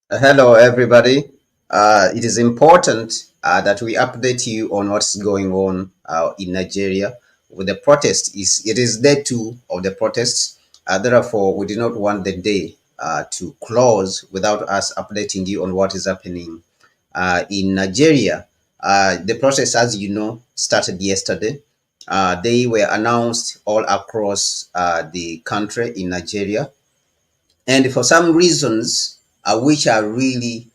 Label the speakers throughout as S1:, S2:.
S1: Hello, everybody. It is important that we update you on what's going on in Nigeria with the protest. It is day two of the protests. Therefore, we do not want the day to close without us updating you on what is happening in Nigeria. The protest, as you know, started yesterday. They were announced all across the country in Nigeria, and for some reasons which are really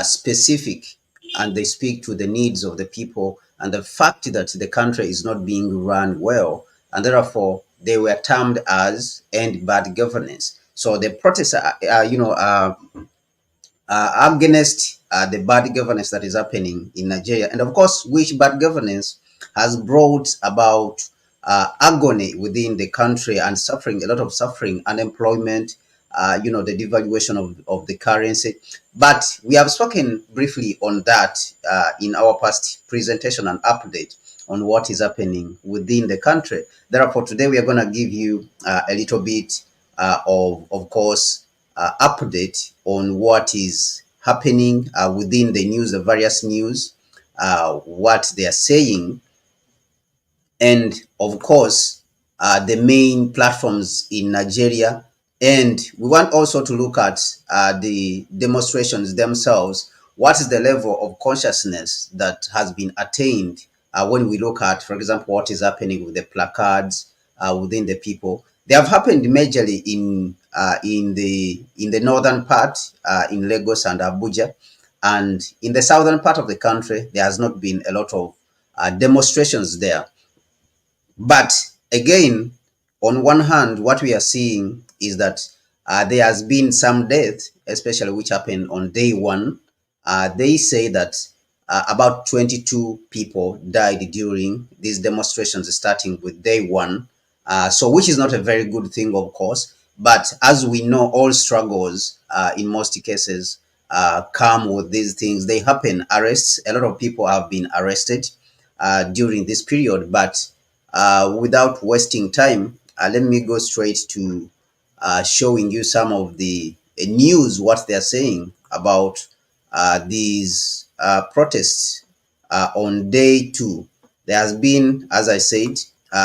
S1: specific, and they speak to the needs of the people and the fact that the country is not being run well, and therefore they were termed as end bad governance. So the protests against the bad governance that is happening in Nigeria. And of course, which bad governance has brought about agony within the country and suffering, a lot of suffering, unemployment, the devaluation of the currency. But we have spoken briefly on that in our past presentation and update on what is happening within the country. Therefore, today we are going to give you a little bit of course, update on what is happening within the news, the various news, what they are saying, and of course, the main platforms in Nigeria. And we want also to look at the demonstrations themselves. What is the level of consciousness that has been attained when we look at, for example, what is happening with the placards within the people? They have happened majorly in the northern part, in Lagos and Abuja, and in the southern part of the country, there has not been a lot of demonstrations there. But again, on one hand, what we are seeing is that there has been some death, especially which happened on day one. They say that about 22 people died during these demonstrations, starting with day one. So, which is not a very good thing, of course. But as we know, all struggles, in most cases, come with these things. They happen. Arrests. A lot of people have been arrested during this period, but without wasting time, let me go straight to showing you some of the news, what they're saying about these protests on day two. There has been, as I said,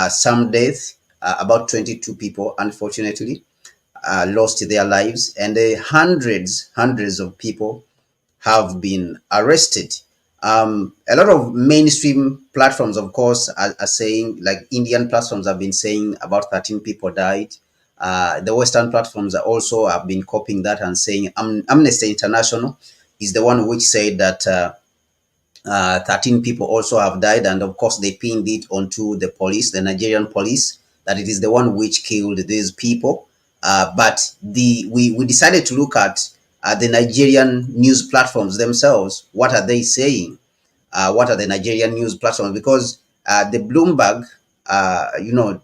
S1: some death, about 22 people, unfortunately, lost their lives, and hundreds of people have been arrested. A lot of mainstream platforms, of course, are saying, like Indian platforms have been saying about 13 people died. The Western platforms are also have been copying that and saying Amnesty International is the one which said that 13 people also have died. And of course, they pinned it onto the police, the Nigerian police, that it is the one which killed these people. But we decided to look at the Nigerian news platforms themselves. What are they saying? What are the Nigerian news platforms? Because the Bloomberg,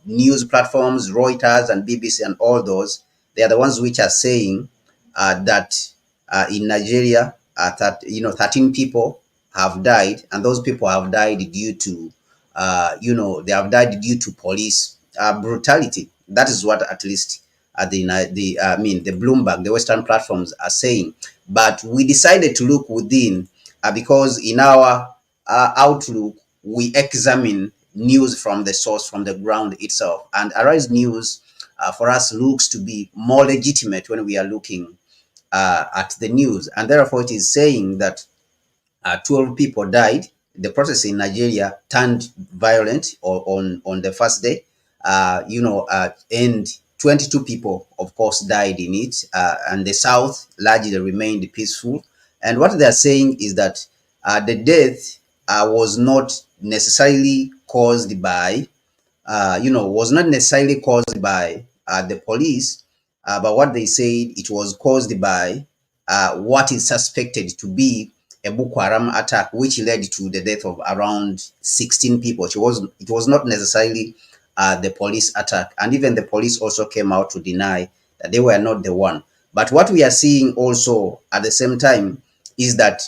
S1: news platforms, Reuters and BBC and all those, they are the ones which are saying that in Nigeria, 13 people have died, and those people have died due to, they have died due to police brutality. That is what at least the Bloomberg, the Western platforms are saying. But we decided to look within because in our outlook, we examine news from the source, from the ground itself. And Arise News for us looks to be more legitimate when we are looking at the news. And therefore, it is saying that 12 people died. The process in Nigeria turned violent on the first day, and 22 people, of course, died in it. And the South largely remained peaceful. And what they are saying is that the death was not necessarily caused by, was not necessarily caused by the police, but what they said, it was caused by what is suspected to be a Boko Haram attack, which led to the death of around 16 people. It was not necessarily the police attack. And even the police also came out to deny that they were not the one. But what we are seeing also at the same time is that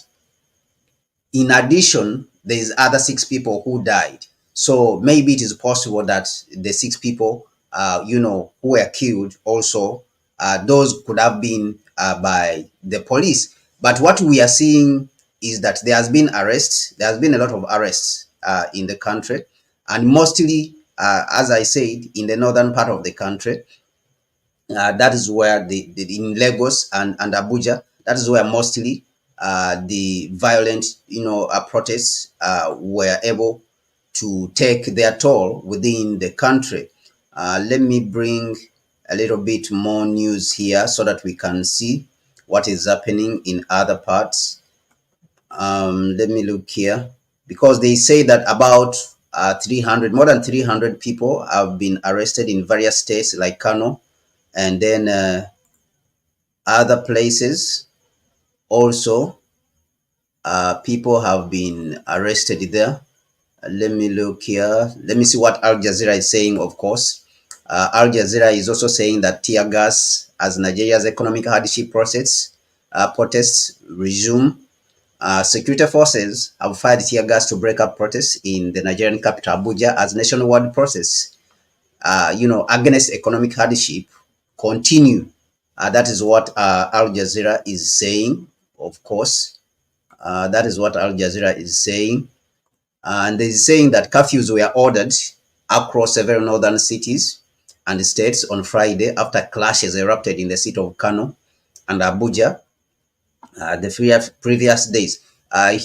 S1: in addition, there's other six people who died. So maybe it is possible that the six people, who were killed also, those could have been by the police. But what we are seeing is that there has been arrests. There has been a lot of arrests in the country, and mostly, as I said, in the northern part of the country. That is where the in Lagos and Abuja. That is where mostly the violent, protests were able to take their toll within the country. Let me bring a little bit more news here so that we can see what is happening in other parts. Let me look here, because they say that about 300, more than 300 people have been arrested in various states like Kano, and then other places also. People have been arrested there. Let me look here. Let me see what Al Jazeera is saying, of course. Al Jazeera is also saying that tear gas as Nigeria's economic hardship protests resume. Security forces have fired tear gas to break up protests in the Nigerian capital, Abuja, as nationwide protests, against economic hardship continue. That is what Al Jazeera is saying, of course. That is what Al Jazeera is saying. And they're saying that curfews were ordered across several northern cities and states on Friday after clashes erupted in the city of Kano and Abuja the previous days.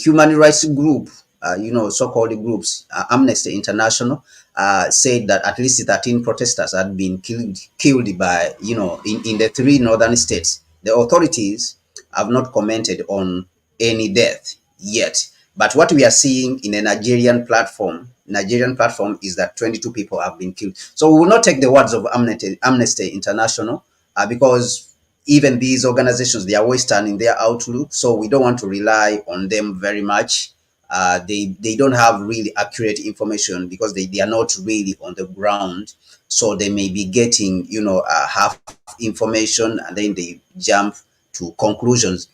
S1: Human rights group, so-called groups, Amnesty International, said that at least 13 protesters had been killed by, in the three northern states. The authorities have not commented on any death yet. But what we are seeing in a Nigerian platform is that 22 people have been killed. So we will not take the words of Amnesty International because even these organizations, they are Western in their outlook, so we don't want to rely on them very much. They don't have really accurate information because they are not really on the ground, so they may be getting half information and then they jump to conclusions.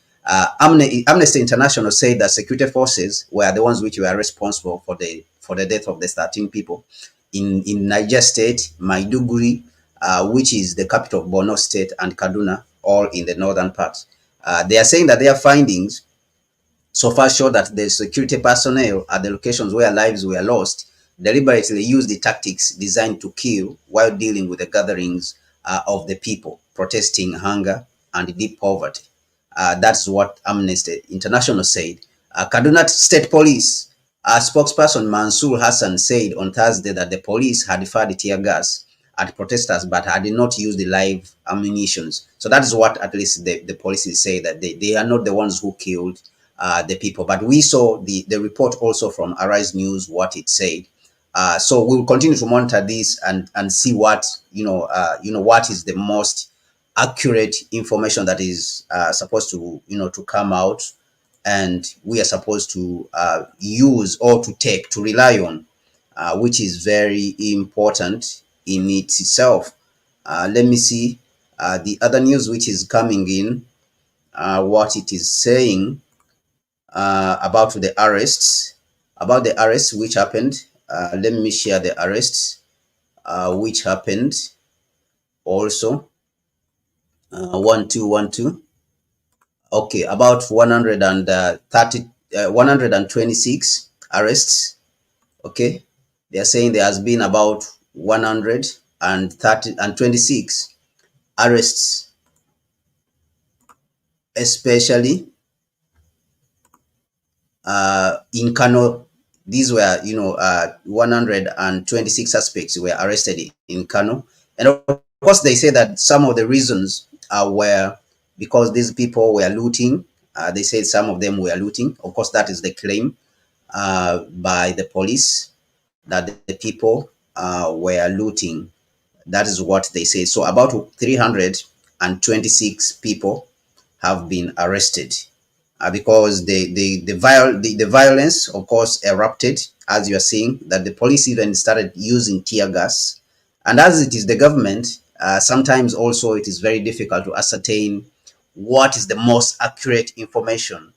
S1: Amnesty International said that security forces were the ones which were responsible for the death of the 13 people in Niger State, Maiduguri, which is the capital of Borno State, and Kaduna, all in the northern part. They are saying that their findings so far show that the security personnel at the locations where lives were lost deliberately used the tactics designed to kill while dealing with the gatherings of the people protesting hunger and deep poverty. That's what Amnesty International said. Kaduna State Police spokesperson Mansour Hassan said on Thursday that the police had fired tear gas at protesters but had not used the live ammunitions. So that is what at least the police say, that they are not the ones who killed the people. But we saw the report also from Arise News, what it said. So we'll continue to monitor this and see what what is the most accurate information that is supposed to to come out, and we are supposed to use or to rely on, which is very important in itself. Let me see the other news which is coming in, what it is saying about the arrests which happened. Let me share the arrests which happened also. 1212. Okay, about 126 arrests. Okay, they are saying there has been about 126 arrests, especially in Kano. These were 126 suspects were arrested in Kano, and of course they say that some of the reasons were because these people were looting. They said some of them were looting. Of course, that is the claim by the police, that the people were looting. That is what they say. So about 326 people have been arrested because the violence, of course, erupted, as you are seeing, that the police even started using tear gas. And as it is the government, sometimes also it is very difficult to ascertain what is the most accurate information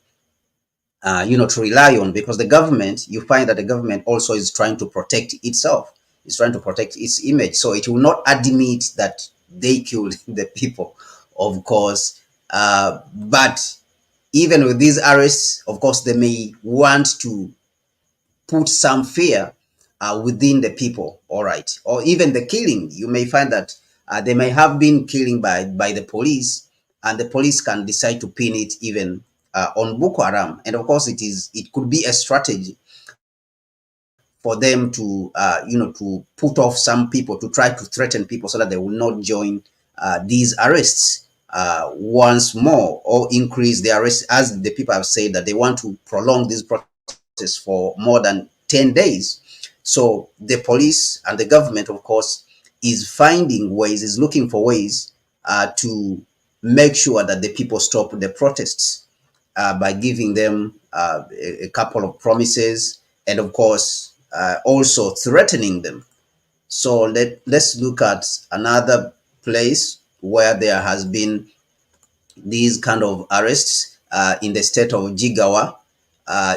S1: to rely on, because the government, you find that the government also is trying to protect itself, is trying to protect its image, so it will not admit that they killed the people, of course, but even with these arrests, of course, they may want to put some fear within the people, all right, or even the killing. You may find that they may have been killing by the police, and the police can decide to pin it even on Boko Haram. And of course, it could be a strategy for them to to put off some people, to try to threaten people so that they will not join these arrests once more, or increase the arrests, as the people have said that they want to prolong this process for more than 10 days. So the police and the government, of course, is finding ways, is looking for ways to make sure that the people stop the protests by giving them a couple of promises, and of course also threatening them. So let's look at another place where there has been these kind of arrests in the state of Jigawa.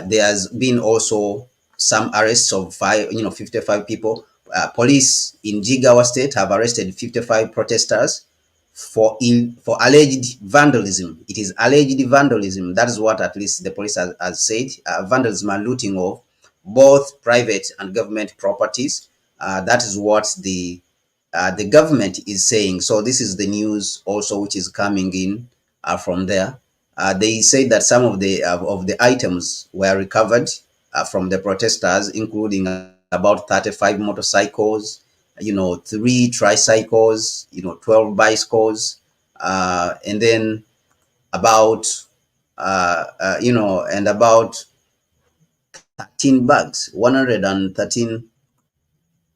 S1: There has been also some arrests of 55 people. Police in Jigawa state have arrested 55 protesters for alleged vandalism. It is alleged vandalism. That is what at least the police has said. Vandalism and looting of both private and government properties. That is what the government is saying. So this is the news also which is coming in from there. They say that some of the items were recovered from the protesters, including about 35 motorcycles, 3 tricycles, 12 bicycles, and then about and about 13 bags, 113,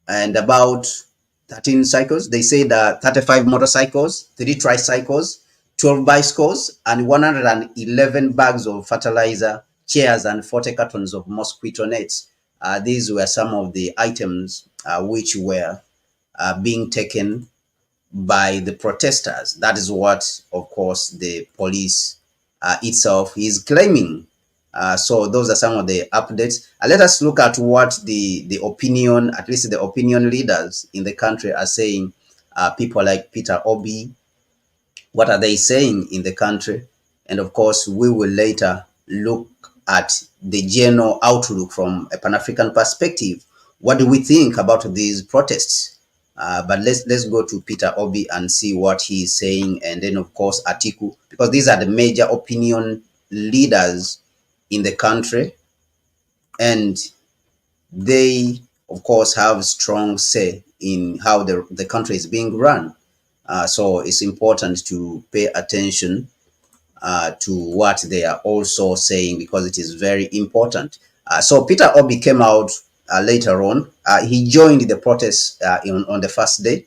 S1: and about 13 cycles. They say that 35 motorcycles, 3 tricycles, 12 bicycles, and 111 bags of fertilizer, chairs, and 40 cartons of mosquito nets. These were some of the items which were being taken by the protesters. That is what, of course, the police itself is claiming. So those are some of the updates. Let us look at what the opinion, at least the opinion leaders in the country are saying. People like Peter Obi, what are they saying in the country? And of course, we will later look at the general outlook from a Pan-African perspective. What do we think about these protests? But let's go to Peter Obi and see what he is saying, and then of course Atiku, because these are the major opinion leaders in the country, and they of course have strong say in how the country is being run. So it's important to pay attention to what they are also saying, because it is very important. So Peter Obi came out later on. He joined the protest on the first day,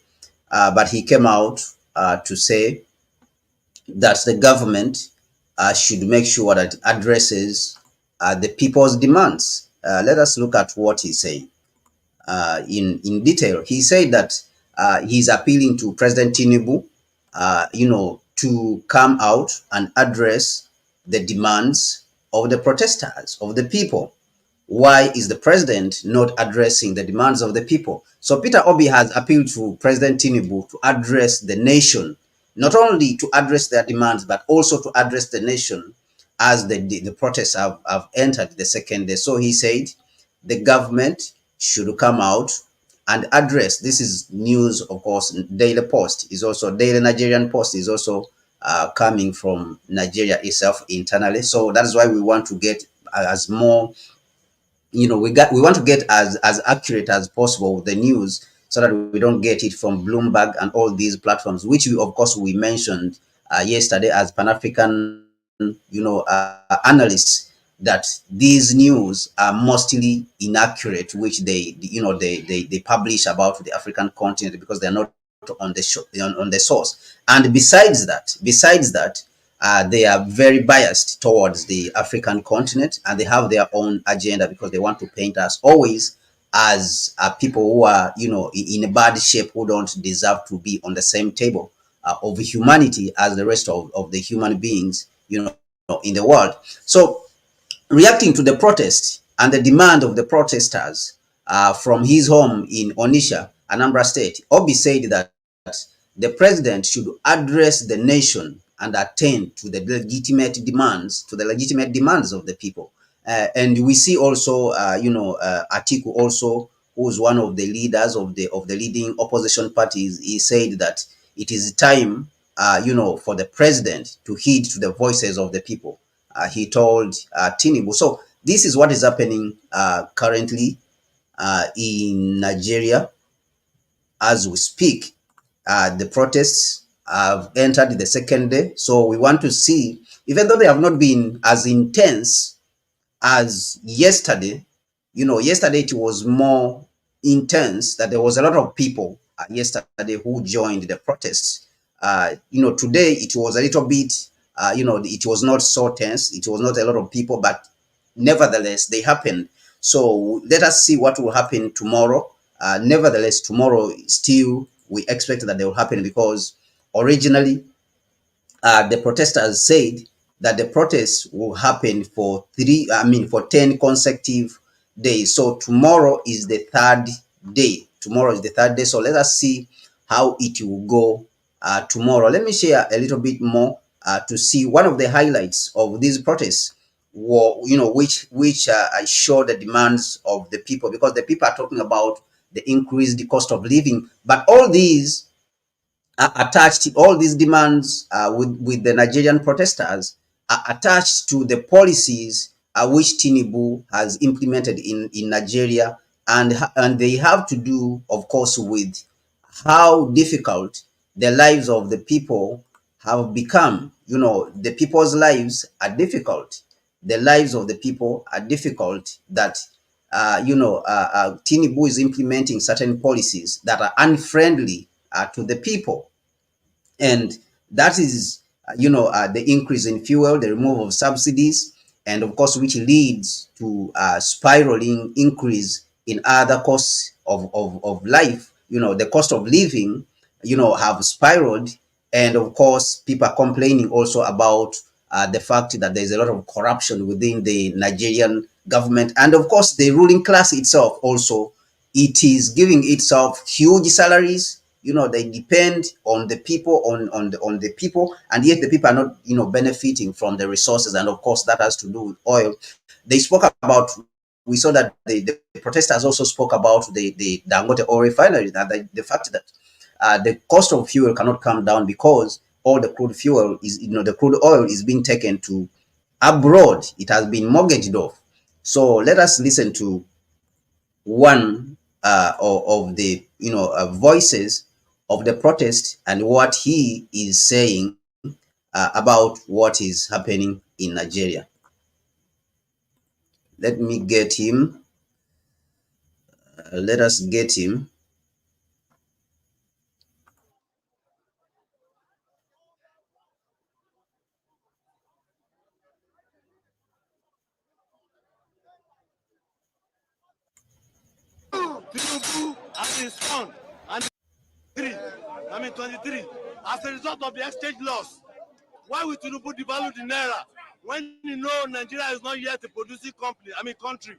S1: but he came out to say that the government should make sure that it addresses the people's demands. Let us look at what he's saying in detail. He said that he's appealing to President Tinubu, to come out and address the demands of the protesters, of the people. Why is the president not addressing the demands of the people? So Peter Obi has appealed to President Tinubu to address the nation, not only to address their demands, but also to address the nation, as the protests have entered the second day. So he said the government should come out and address. This is news, of course. Daily Post is also, Daily Nigerian Post is also coming from Nigeria itself internally. So that is why we want to get as more, we want to get as accurate as possible with the news, so that we don't get it from Bloomberg and all these platforms, which we, of course, we mentioned yesterday as Pan-African analysts, that these news are mostly inaccurate, which they publish about the African continent, because they're not on the source. And besides that, they are very biased towards the African continent, and they have their own agenda, because they want to paint us always as people who are, in a bad shape, who don't deserve to be on the same table of humanity as the rest of the human beings, in the world. So, reacting to the protest and the demand of the protesters from his home in Onitsha, Anambra State, Obi said that the president should address the nation and attend to the legitimate demands of the people. And we see also, Atiku also, who's one of the leaders of the leading opposition parties, he said that it is time, for the president to heed to the voices of the people. He told Tinubu. So this is what is happening currently in Nigeria as we speak. The protests have entered the second day. So we want to see, even though they have not been as intense as yesterday. Yesterday it was more intense, that there was a lot of people yesterday who joined the protests. Today it was a little bit, it was not so tense. It was not a lot of people, but nevertheless, they happened. So let us see what will happen tomorrow. Nevertheless, tomorrow still we expect that they will happen, because originally the protesters said that the protests will happen for 10 consecutive days. So tomorrow is the third day. So let us see how it will go tomorrow. Let me share a little bit more to see one of the highlights of these protests, which show the demands of the people, because the people are talking about the increased cost of living. But all these attached, all these demands with the Nigerian protesters are attached to the policies which Tinubu has implemented in Nigeria, and they have to do, of course, with how difficult the lives of the people have become. The people's lives are difficult. The lives of the people are difficult. That Tinubu is implementing certain policies that are unfriendly to the people, and that is the increase in fuel, the removal of subsidies, and of course which leads to spiraling increase in other costs of life. The cost of living have spiraled, and of course people are complaining also about the fact that there's a lot of corruption within the Nigerian government, and of course the ruling class itself also, it is giving itself huge salaries. They depend on the people, on the people, and yet the people are not benefiting from the resources. And of course that has to do with oil. They spoke about, we saw that the protesters also spoke about the dangote oil refinery, that the fact that the cost of fuel cannot come down, because all the crude fuel is, the crude oil is being taken to abroad. It has been mortgaged off. So let us listen to one of the voices of the protest, and what he is saying about what is happening in Nigeria. Let me get him. Let us get him.
S2: Tinubu and his son and 23, as a result of the exchange loss. Why will Tinubu devalue the naira when you know Nigeria is not yet a producing country?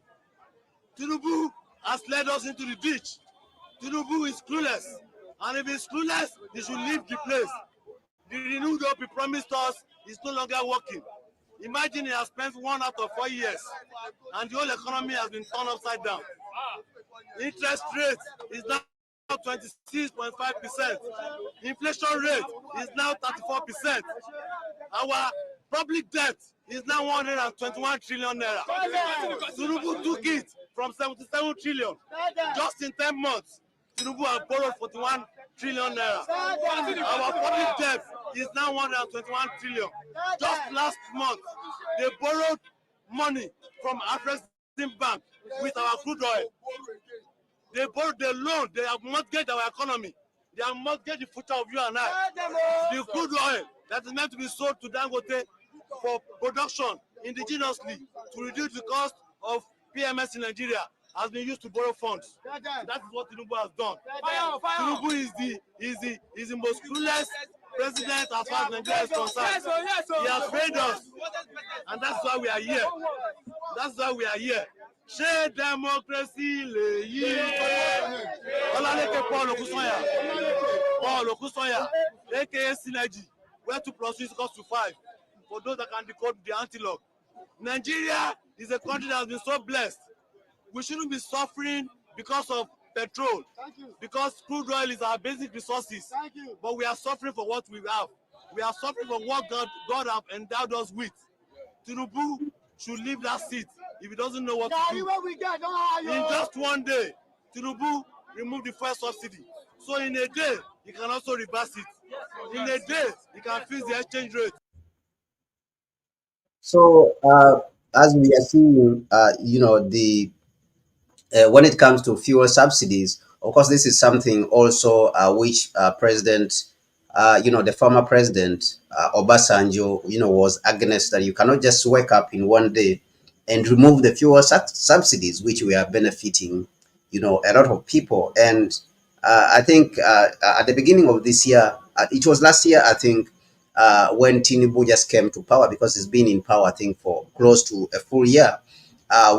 S2: Tinubu has led us into the ditch. Tinubu is clueless, and if he's clueless, he should leave the place. The renewed hope he promised us is no longer working. Imagine he has spent 1 out of 4 years, and the whole economy has been turned upside down. Interest rate is now 26.5%. Inflation rate is now 34%. Our public debt is now 121 trillion naira. Tinubu took it from 77 trillion. Just in 10 months, Tinubu has borrowed 41 trillion naira. Our public debt is now 121 trillion. Just last month, they borrowed money from Afrexim Bank with our crude oil. They borrowed the loan, they have mortgaged our economy. They have mortgaged the future of you and I. The crude oil that is meant to be sold to dangote for production indigenously to reduce the cost of PMS in Nigeria has been used to borrow funds. That is what Tinubu has done. Tinubu is the most clueless president as far as Nigeria is concerned. He has failed us, and that's why we are here. That's why we are here. Ṣé democracy lèyí? Ọlálékè Paul Okusanya, aka Synergy, where 2 plus 2 is equals to 5. For those that can decode the anti-log. Nigeria is a country that has been so blessed. We shouldn't be suffering because of petrol, because crude oil is our basic resources. But we are suffering for what we have. We are suffering for what God have endowed us with. Tinubu should leave that seat if he doesn't know what to do. In just one day, Tinubu removed the fuel subsidy. So in a day, he can also reverse it. In a day, he can fix the exchange rate.
S1: So as we are seeing, the when it comes to fuel subsidies, of course, this is something also which President, the former President Obasanjo, was against, that you cannot just wake up in one day and remove the fuel subsidies, which we are benefiting, a lot of people. And I think at the beginning of this year, it was last year, I think, when Tinubu just came to power, because he's been in power, I think, for close to a full year.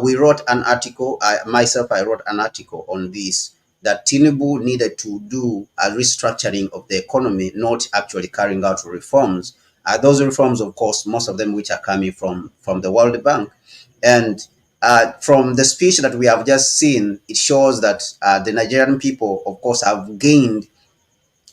S1: We wrote an article, I wrote an article on this, that Tinubu needed to do a restructuring of the economy, not actually carrying out reforms. Those reforms, of course, most of them which are coming from the World Bank. And from the speech that we have just seen, it shows that the Nigerian people, of course, have gained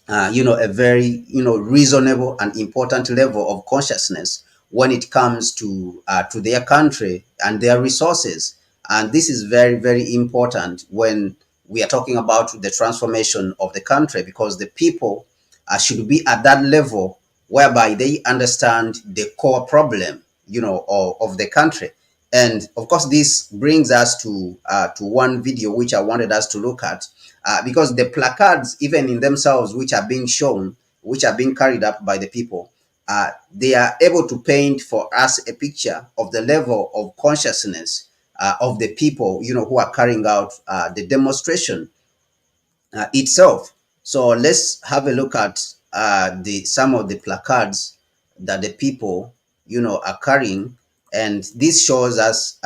S1: a very, reasonable and important level of consciousness when it comes to their country and their resources. And this is very, very important when we are talking about the transformation of the country, because the people should be at that level whereby they understand the core problem, of the country. And of course, this brings us to one video which I wanted us to look at, because the placards, even in themselves, which are being shown, which are being carried up by the people, they are able to paint for us a picture of the level of consciousness of the people, who are carrying out the demonstration itself. So let's have a look at the some of the placards that the people, are carrying, and this shows us,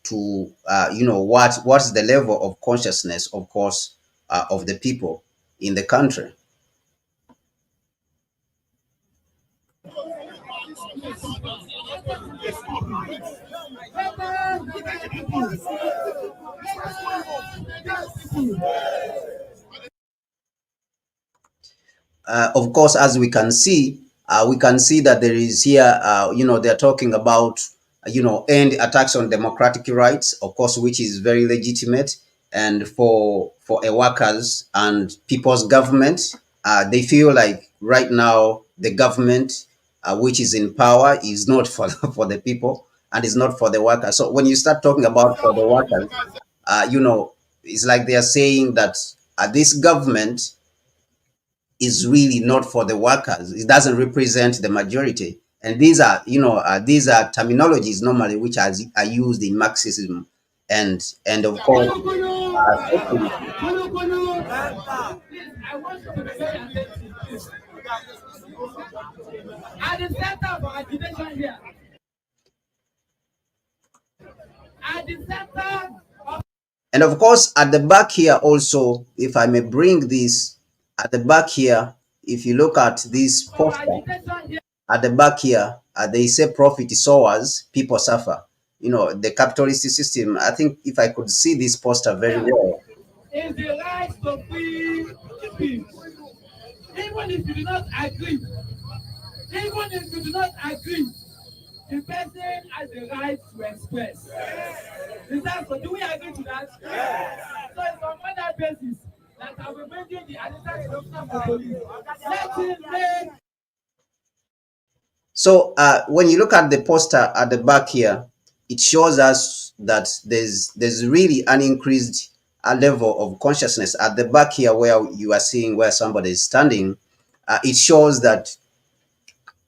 S1: to what's the level of consciousness, of course, of the people in the country. Of course, as we can see that there is here, they're talking about, end attacks on democratic rights, of course, which is very legitimate. And for a workers and people's government, they feel like right now the government, which is in power, is not for for the people and is not for the workers. So when you start talking about for the workers, it's like they are saying that this government is really not for the workers. It doesn't represent the majority. And these are terminologies normally which are used in Marxism, and of course, socialism. At the center of our agitation here, at the center of, and of course, at the back here also, if I may bring this, at the back here, if you look at this poster, at the back here, they say profit sowers, people suffer. The capitalist system. I think if I could see this poster very well. Is the right to free speech. Even if you do not agree, even if you do not agree, the person has the right to express. Is that so? Do we agree to that? So it's on that basis that I will bring in the additional commissioner for police. Let him make. So when you look at the poster at the back here, it shows us that there's really an increased level of consciousness at the back here, where you are seeing where somebody is standing. It shows that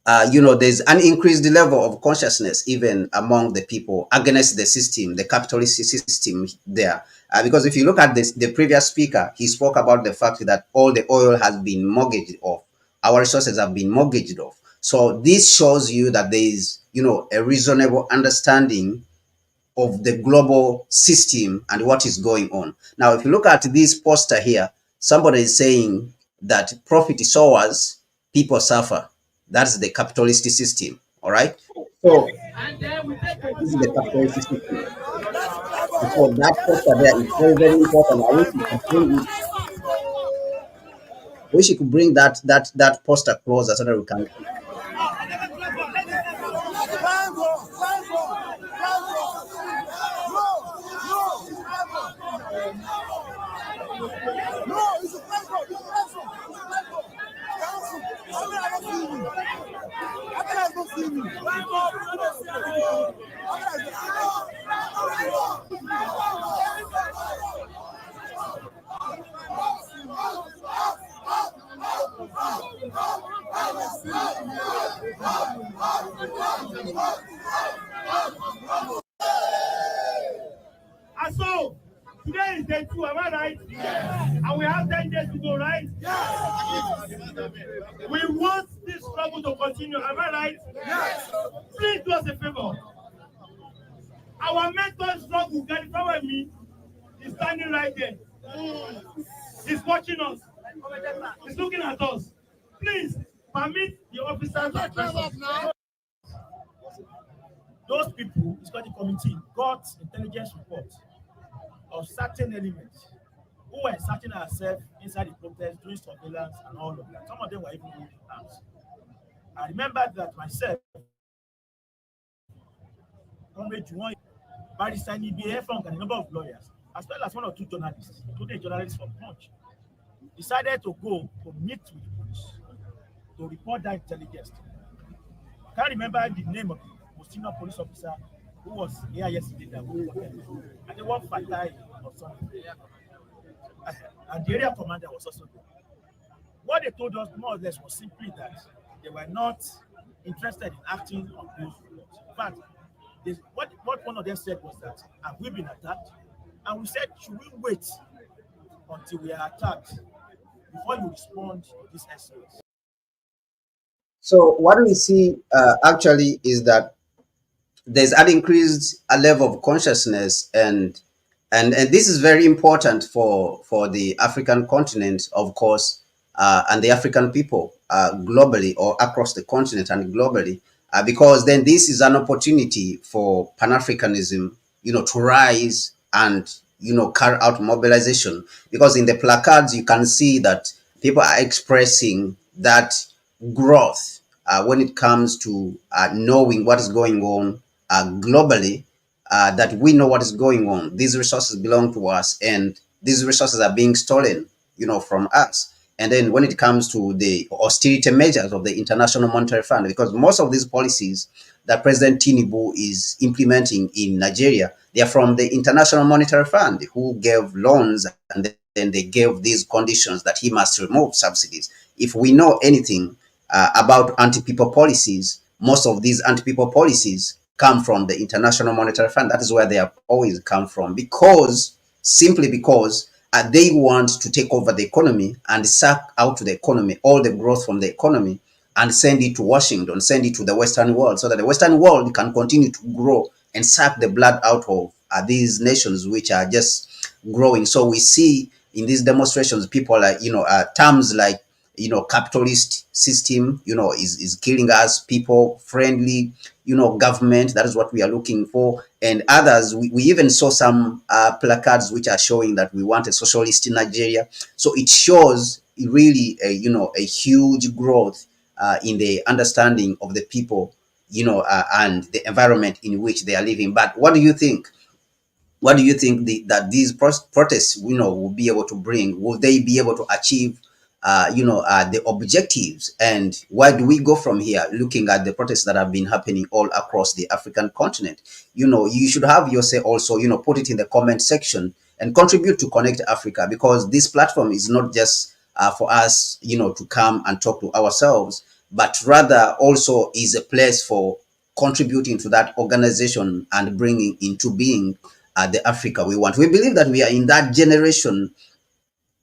S1: there's an increased level of consciousness even among the people against the system, the capitalist system there. Because if you look at the previous speaker, he spoke about the fact that all the oil has been mortgaged off. Our resources have been mortgaged off. So this shows you that there is, a reasonable understanding of the global system and what is going on. Now, if you look at this poster here, somebody is saying that profit sowers, people suffer. That's the capitalist system. All right. So this is the capitalist system. So that poster there is very, very important. I wish you could bring it. Wish you could bring that poster closer so that we can.
S2: And so, today is day 2, am I right? Yes. And we have 10 days to go, right? Yes. We want this struggle to continue, am I right? Yes. Please do us a favor. Our mentor struggle, can you follow me? He's standing right there. He's watching us. He's looking at us. Please, permit the officers to address us. Those people, it's called the committee, got intelligence reports of certain elements who were inserting ourselves inside the protest, doing surveillance and all of that. Some of them were even holding arms. I remember that myself, Comrade Juwon, Barrister Nibi Efong, and a number of lawyers, as well as one or two journalists, including journalists from Punch, decided to go to meet with the police to report that intelligence. I can't remember the name of the most senior police officer who was here yesterday that we reported. And they were Fatai or something. And the area commander was also there. What they told us more or less was simply that they were not interested in acting on those reports. In fact, what one of them said was that, have we been attacked? And we said, should we wait until we are attacked before you respond to this SOS?
S1: So what we see actually is that there's an increased level of consciousness, and this is very important for the African continent, of course, and the African people globally, or across the continent and globally, because then this is an opportunity for Pan-Africanism, to rise and carry out mobilization. Because in the placards you can see that people are expressing that growth when it comes to knowing what is going on globally, that we know what is going on. These resources belong to us, and these resources are being stolen, from us. And then when it comes to the austerity measures of the International Monetary Fund, because most of these policies that President Tinubu is implementing in Nigeria, they are from the International Monetary Fund, who gave loans, and then they gave these conditions that he must remove subsidies. If we know anything about anti-people policies, most of these anti-people policies come from the International Monetary Fund. That is where they have always come from, simply because they want to take over the economy and suck out to the economy all the growth from the economy and send it to Washington, send it to the Western world, so that the Western world can continue to grow and suck the blood out of these nations which are just growing. So we see in these demonstrations, people like, terms like, capitalist system, is killing us, people friendly, government. That is what we are looking for. And others, we even saw some placards which are showing that we want a socialist in Nigeria. So it shows really a huge growth in the understanding of the people, and the environment in which they are living. But what do you think? What do you think that these protests, will be able to bring? Will they be able to achieve, the objectives? And where do we go from here? Looking at the protests that have been happening all across the African continent, you should have your say also. Put it in the comment section and contribute to Connect Africa, because this platform is not just for us, to come and talk to ourselves, but rather also is a place for contributing to that organization and bringing into being the Africa we want. We believe that we are in that generation,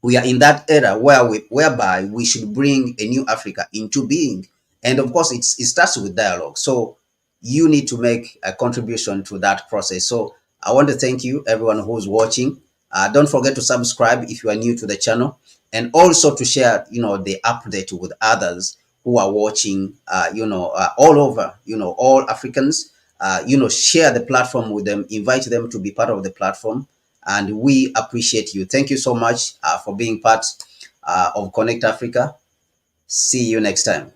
S1: we are in that era whereby we should bring a new Africa into being. And of course, it starts with dialogue. So you need to make a contribution to that process. So I want to thank you, everyone who's watching. Don't forget to subscribe if you are new to the channel, and also to share, the update with others who are watching, all over, all Africans, share the platform with them, invite them to be part of the platform. And we appreciate you. Thank you so much for being part of Connect Africa. See you next time.